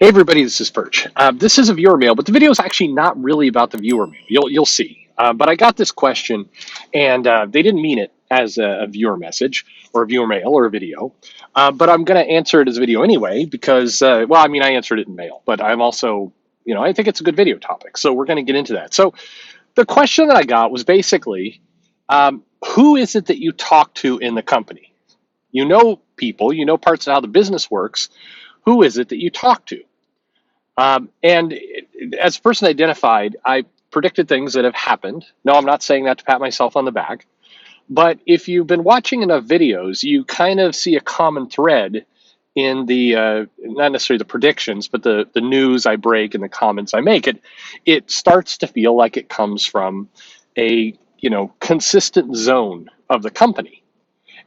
everybody, this is Perch. This is a viewer mail, but the video is actually not really about the viewer mail. You'll see. But I got this question, and they didn't mean it as a viewer message or a viewer mail or a video. But I'm going to answer it as a video anyway because, well, I mean, I answered it in mail, but I'm also, I think it's a good video topic. So we're going to get into that. So the question that I got was basically, who is it that you talk to in the company? You know people, you know parts of how the business works. Who is it that you talk to? And as a person identified, I predicted things that have happened. No, I'm not saying that to pat myself on the back. But if you've been watching enough videos, you kind of see a common thread in the, not necessarily the predictions, but the news I break and the comments I make. It starts to feel like it comes from a, consistent zone of the company,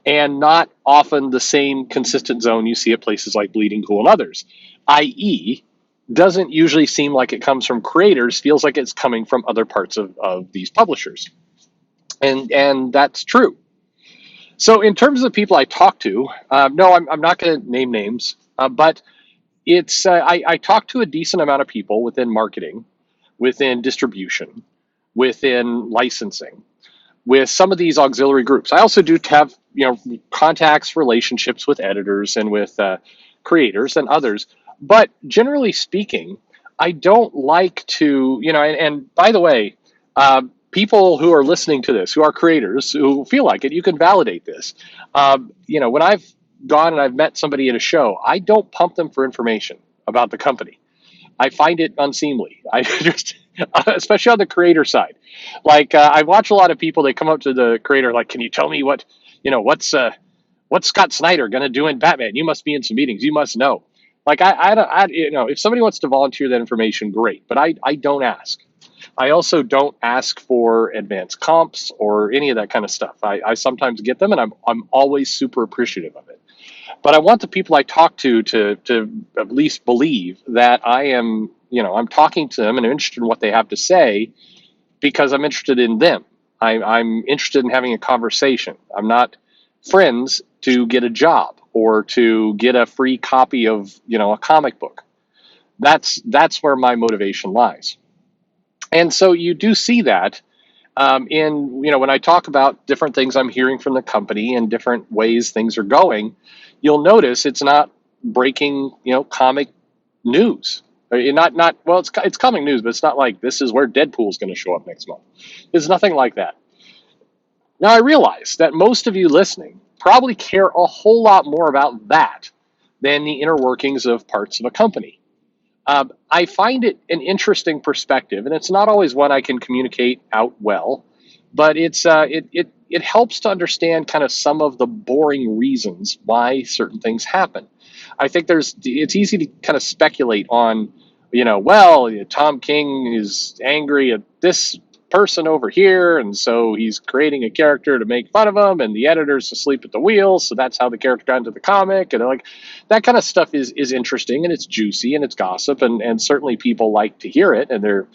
and not often the same consistent zone you see at places like Bleeding Cool and others, i.e., doesn't usually seem like it comes from creators, feels like it's coming from other parts of these publishers. And that's true. So in terms of the people I talk to, no, I'm not going to name names, but I talk to a decent amount of people within marketing, within distribution, within licensing, with some of these auxiliary groups. I also do have contacts, relationships with editors and with creators and others. But generally speaking, I don't like to, and by the way, people who are listening to this, who are creators, who feel like it, you can validate this. When I've gone and I've met somebody at a show, I don't pump them for information about the company. I find it unseemly. I just, especially on the creator side. Like I watch a lot of people. They come up to the creator like, "Can you tell me what's Scott Snyder going to do in Batman? You must be in some meetings. You must know." Like if somebody wants to volunteer that information, great. But I don't ask. I also don't ask for advanced comps or any of that kind of stuff. I sometimes get them, and I'm always super appreciative of it. But I want the people I talk to at least believe that I am, I'm talking to them and I'm interested in what they have to say because I'm interested in them. I'm interested in having a conversation. I'm not friends to get a job or to get a free copy of, a comic book. That's where my motivation lies. And so you do see that when I talk about different things I'm hearing from the company and different ways things are going, you'll notice it's not breaking, comic news. Not well, it's comic news, but it's not like this is where Deadpool's going to show up next month. It's nothing like that. Now I realize that most of you listening probably care a whole lot more about that than the inner workings of parts of a company. I find it an interesting perspective, and it's not always one I can communicate out well, but it helps to understand kind of some of the boring reasons why certain things happen. I think it's easy to kind of speculate on, Tom King is angry at this person over here, and so he's creating a character to make fun of him, and the editor's asleep at the wheel, so that's how the character got into the comic, and like that kind of stuff is interesting, and it's juicy, and it's gossip, and certainly people like to hear it, and they're,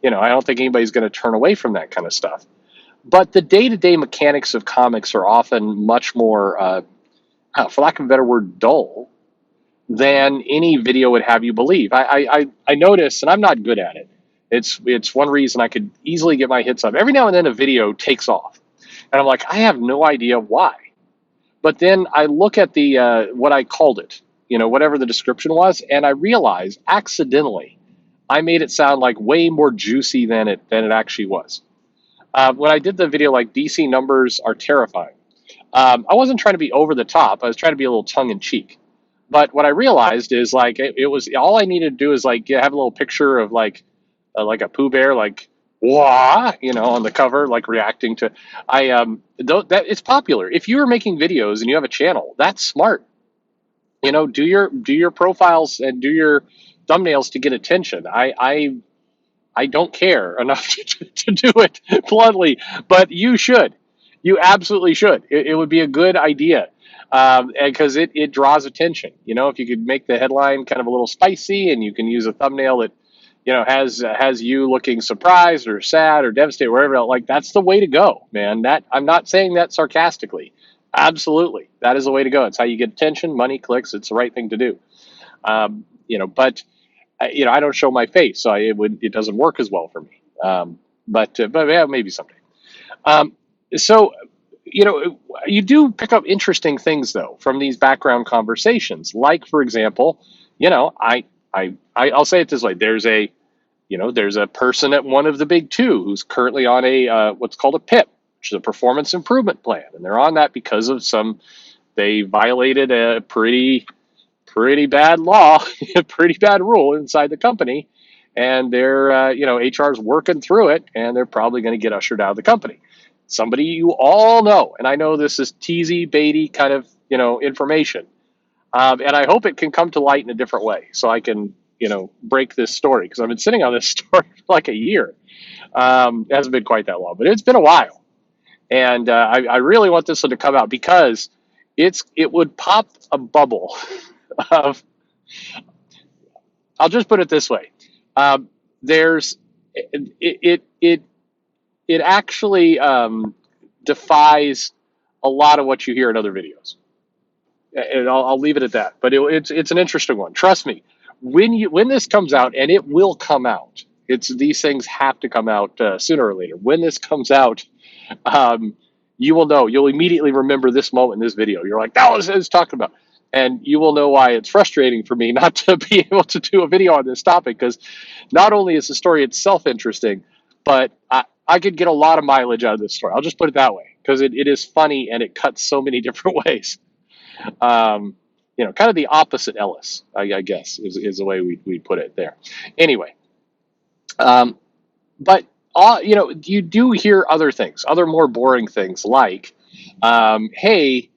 I don't think anybody's going to turn away from that kind of stuff. But the day-to-day mechanics of comics are often much more, for lack of a better word, dull than any video would have you believe. I notice, and I'm not good at it. It's one reason I could easily get my hits up. Every now and then a video takes off, and I'm like, I have no idea why. But then I look at the what I called it, whatever the description was, and I realize accidentally I made it sound like way more juicy than it actually was. When I did the video like DC numbers are terrifying, I wasn't trying to be over the top. I was trying to be a little tongue in cheek. But what I realized is like it was all I needed to do is like have a little picture of like a Pooh Bear, like wah, on the cover, like reacting to. That it's popular. If you are making videos and you have a channel, that's smart. Do your profiles and do your thumbnails to get attention. I don't care enough to do it bluntly, but you should. You absolutely should. It would be a good idea because it draws attention. If you could make the headline kind of a little spicy and you can use a thumbnail that has you looking surprised or sad or devastated, wherever else, like that's the way to go, man. That I'm not saying that sarcastically. Absolutely, that is the way to go. It's how you get attention, money, clicks. It's the right thing to do. But I don't show my face, so it doesn't work as well for me. But yeah, maybe someday. Um, so you do pick up interesting things though from these background conversations. Like for example, I'll say it this way: there's a person at one of the big two who's currently on a what's called a PIP, which is a performance improvement plan, and they're on that because of they violated a pretty bad law, a pretty bad rule inside the company, and their HR's working through it, and they're probably going to get ushered out of the company. Somebody you all know, and I know this is teasy, baity kind of information, and I hope it can come to light in a different way, so I can break this story because I've been sitting on this story for like a year. It hasn't been quite that long, but it's been a while, and I really want this one to come out because it would pop a bubble of. I'll just put it this way: there's it actually defies a lot of what you hear in other videos, and I'll leave it at that. But it's an interesting one. Trust me, when this comes out, and it will come out. These things have to come out sooner or later. When this comes out, um, you will know. You'll immediately remember this moment in this video. You're like, that was what I was talking about. And you will know why it's frustrating for me not to be able to do a video on this topic, because not only is the story itself interesting, but I could get a lot of mileage out of this story. I'll just put it that way, because it is funny and it cuts so many different ways. Kind of the opposite Ellis, I guess, is the way we put it there. Anyway, but you do hear other things, other more boring things like, hey,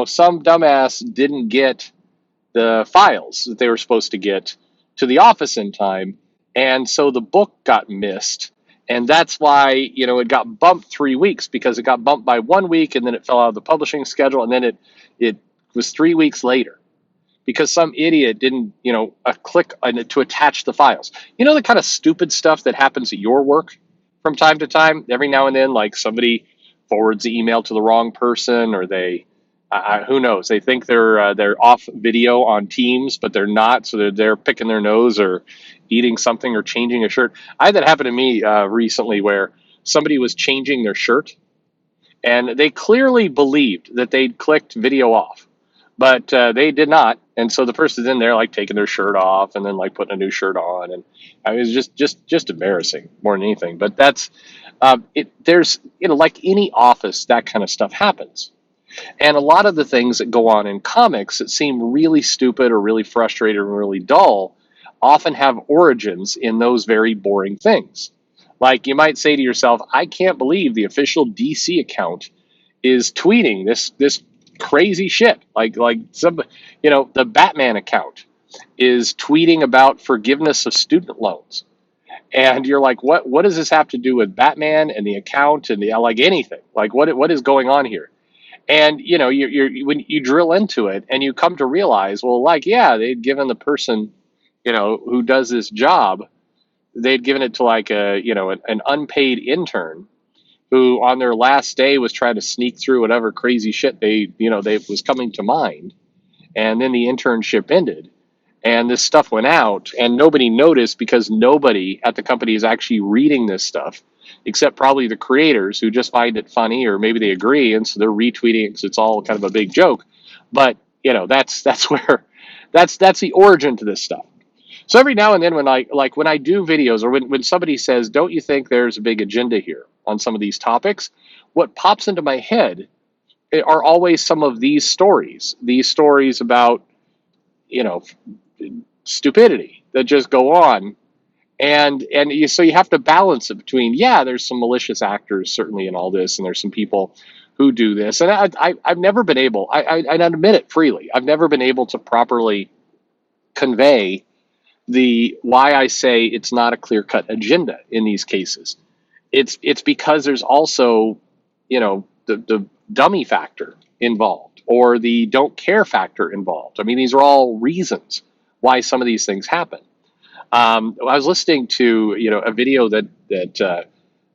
some dumbass didn't get the files that they were supposed to get to the office in time, and so the book got missed, and that's why it got bumped 3 weeks, because it got bumped by 1 week, and then it fell out of the publishing schedule, and then it was 3 weeks later because some idiot didn't click on it to attach the files. The kind of stupid stuff that happens at your work from time to time. Every now and then, like somebody forwards the email to the wrong person, or they who knows, they think they're off video on Teams, but they're not, so they're picking their nose or eating something or changing a shirt. I had that happen to me recently, where somebody was changing their shirt, and they clearly believed that they'd clicked video off, but they did not. And so the person's in there like taking their shirt off and then like putting a new shirt on, and it was just embarrassing more than anything. But that's there's like any office, that kind of stuff happens. And a lot of the things that go on in comics that seem really stupid or really frustrating or really dull often have origins in those very boring things. Like you might say to yourself, I can't believe the official DC account is tweeting this crazy shit. Like the Batman account is tweeting about forgiveness of student loans. And you're like, what does this have to do with Batman and the account and like anything? Like what is going on here? And you're when you drill into it and you come to realize, well, like, yeah, they'd given the person, who does this job, they'd given it to like an unpaid intern who on their last day was trying to sneak through whatever crazy shit they was coming to mind. And then the internship ended and this stuff went out and nobody noticed, because nobody at the company is actually reading this stuff, except probably the creators who just find it funny, or maybe they agree, and so they're retweeting it because it's all kind of a big joke. But that's where that's the origin to this stuff. So every now and then, when I do videos, or when somebody says, don't you think there's a big agenda here on some of these topics, what pops into my head are always some of these stories about stupidity that just go on. So you have to balance it between, yeah, there's some malicious actors certainly in all this, and there's some people who do this, and I've never been able, I admit it freely, I've never been able to properly convey why I say it's not a clear-cut agenda in these cases. It's because there's also the dummy factor involved, or the don't care factor involved. I mean, these are all reasons why some of these things happen. I was listening to a video that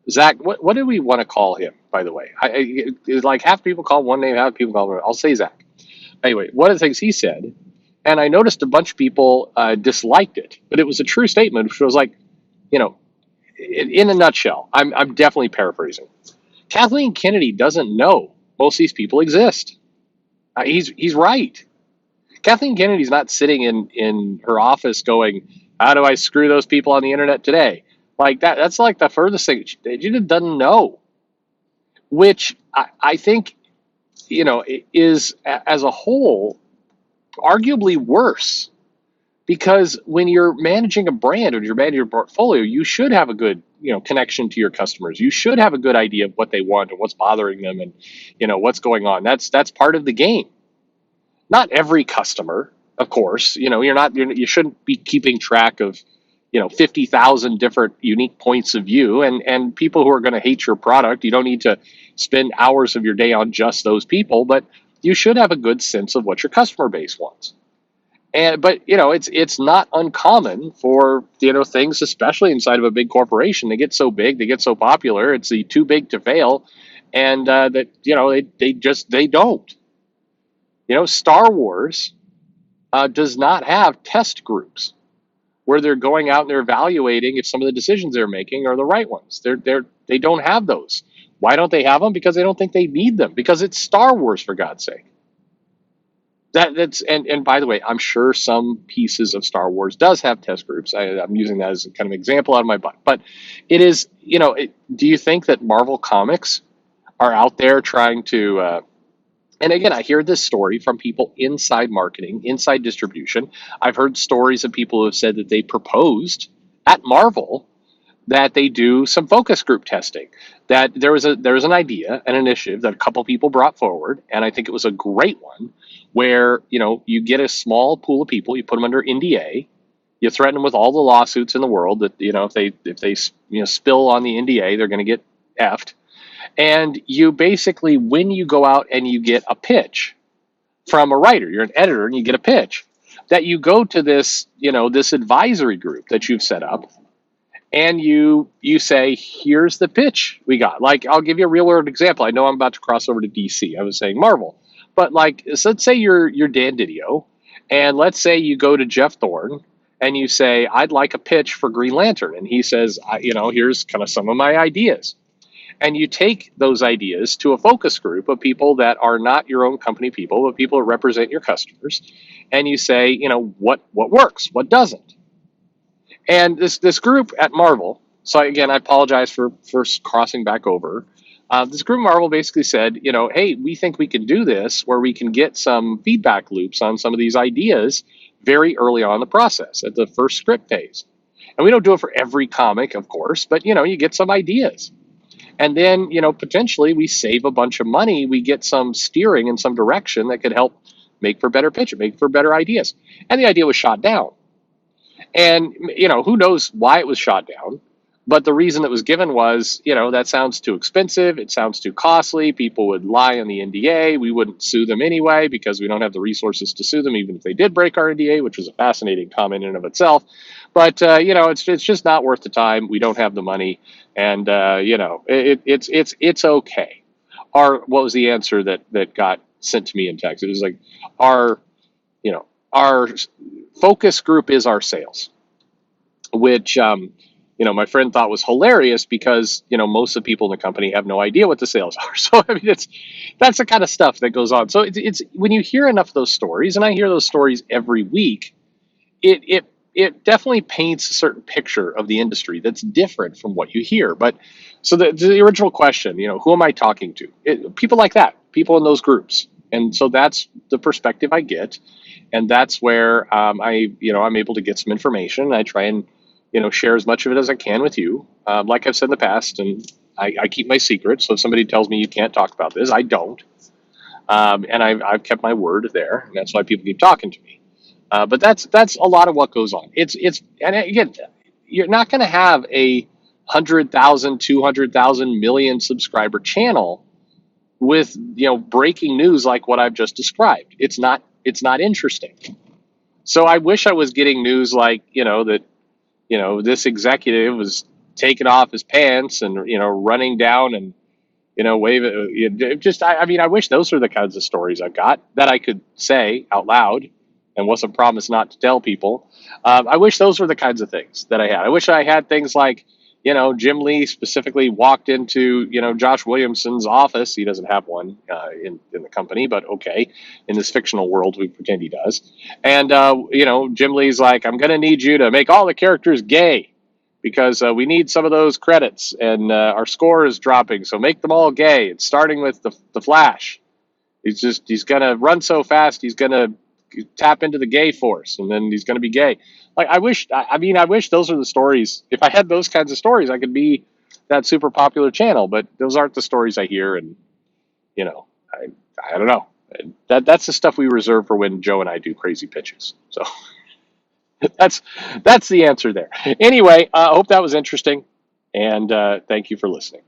Zach. What do we want to call him? By the way, it's like half people call him one name, half people call him. I'll say Zach. Anyway, one of the things he said And I noticed a bunch of people disliked it, but it was a true statement, which was like, you know, in a nutshell, I'm definitely paraphrasing. Kathleen Kennedy doesn't know most of these people exist. He's right. Kathleen Kennedy's not sitting in her office going, "How do I screw those people on the internet today?" Like that. That's like the furthest thing. She just doesn't know, which I think is as a whole arguably worse, because when you're managing a brand or you're managing your portfolio, you should have a good connection to your customers. You should have a good idea of what they want and what's bothering them, and what's going on. That's part of the game. Not every customer, of course. You shouldn't be keeping track of 50,000 different unique points of view, and people who are going to hate your product. You don't need to spend hours of your day on just those people, but you should have a good sense of what your customer base wants. But it's not uncommon for things, especially inside of a big corporation. They get so big, they get so popular, it's the too big to fail, and that they don't. Star Wars does not have test groups where they're going out and they're evaluating if some of the decisions they're making are the right ones. They don't have those. Why don't they have them? Because they don't think they need them. Because it's Star Wars, for God's sake. That's and by the way, I'm sure some pieces of Star Wars does have test groups. I'm using that as a kind of example out of my butt. But it is, do you think that Marvel Comics are out there trying to? And again, I hear this story from people inside marketing, inside distribution. I've heard stories of people who have said that they proposed at Marvel that they do some focus group testing. That there was an idea, an initiative that a couple people brought forward, and I think it was a great one, where you get a small pool of people, you put them under NDA, you threaten them with all the lawsuits in the world that if they spill on the NDA, they're going to get effed. And you basically, when you go out and you get a pitch from a writer, you're an editor and you get a pitch, that you go to this this advisory group that you've set up, and you say, here's the pitch we got. Like, I'll give you a real world example. I know I'm about to cross over to DC. I was saying Marvel, but so let's say you're Dan Didio, and let's say you go to Jeff Thorne and you say, I'd like a pitch for Green Lantern, and he says, here's kind of some of my ideas. And you take those ideas to a focus group of people that are not your own company people, but people that represent your customers, and you say, what works, what doesn't. And this group at Marvel, so again, I apologize for crossing back over. This group at Marvel basically said, hey, we think we can do this where we can get some feedback loops on some of these ideas very early on in the process at the first script phase. And we don't do it for every comic, of course, but you get some ideas. And then, potentially we save a bunch of money. We get some steering in some direction that could help make for better pitch, make for better ideas. And the idea was shot down. And, who knows why it was shot down. But the reason that was given was, that sounds too expensive. It sounds too costly. People would lie on the NDA. We wouldn't sue them anyway because we don't have the resources to sue them, even if they did break our NDA, which was a fascinating comment in and of itself. But, it's just not worth the time. We don't have the money. And, it's okay. What was the answer that got sent to me in text? It was like, our focus group is our sales, which, my friend thought was hilarious because, most of the people in the company have no idea what the sales are. So, I mean, that's the kind of stuff that goes on. So it's when you hear enough of those stories, and I hear those stories every week, it definitely paints a certain picture of the industry that's different from what you hear. But so the original question, who am I talking to? People like that, people in those groups. And so that's the perspective I get. And that's where I'm able to get some information. I try and share as much of it as I can with you. Like I've said in the past, and I keep my secrets. So if somebody tells me you can't talk about this, I don't. And I've kept my word there, and that's why people keep talking to me. But that's a lot of what goes on. And again, you're not going to have a 100,000, 200,000 million subscriber channel with breaking news like what I've just described. It's not interesting. So I wish I was getting news like that this executive was taking off his pants and running down and wave it. I wish those were the kinds of stories I got that I could say out loud and wasn't promised not to tell people. I wish those were the kinds of things that I had. I wish I had things like, Jim Lee specifically walked into, Josh Williamson's office. He doesn't have one in the company, but okay. In this fictional world, we pretend he does. And, Jim Lee's like, I'm going to need you to make all the characters gay because we need some of those credits and our score is dropping. So make them all gay. It's starting with the Flash. He's going to run so fast. He's going to tap into the gay force and then he's going to be gay. Like I wish those are the stories. If I had those kinds of stories, I could be that super popular channel, but those aren't the stories I hear. And, you know, I, I don't know. That's the stuff we reserve for when Joe and I do crazy pitches. So that's, that's the answer there. Anyway, I hope that was interesting and thank you for listening.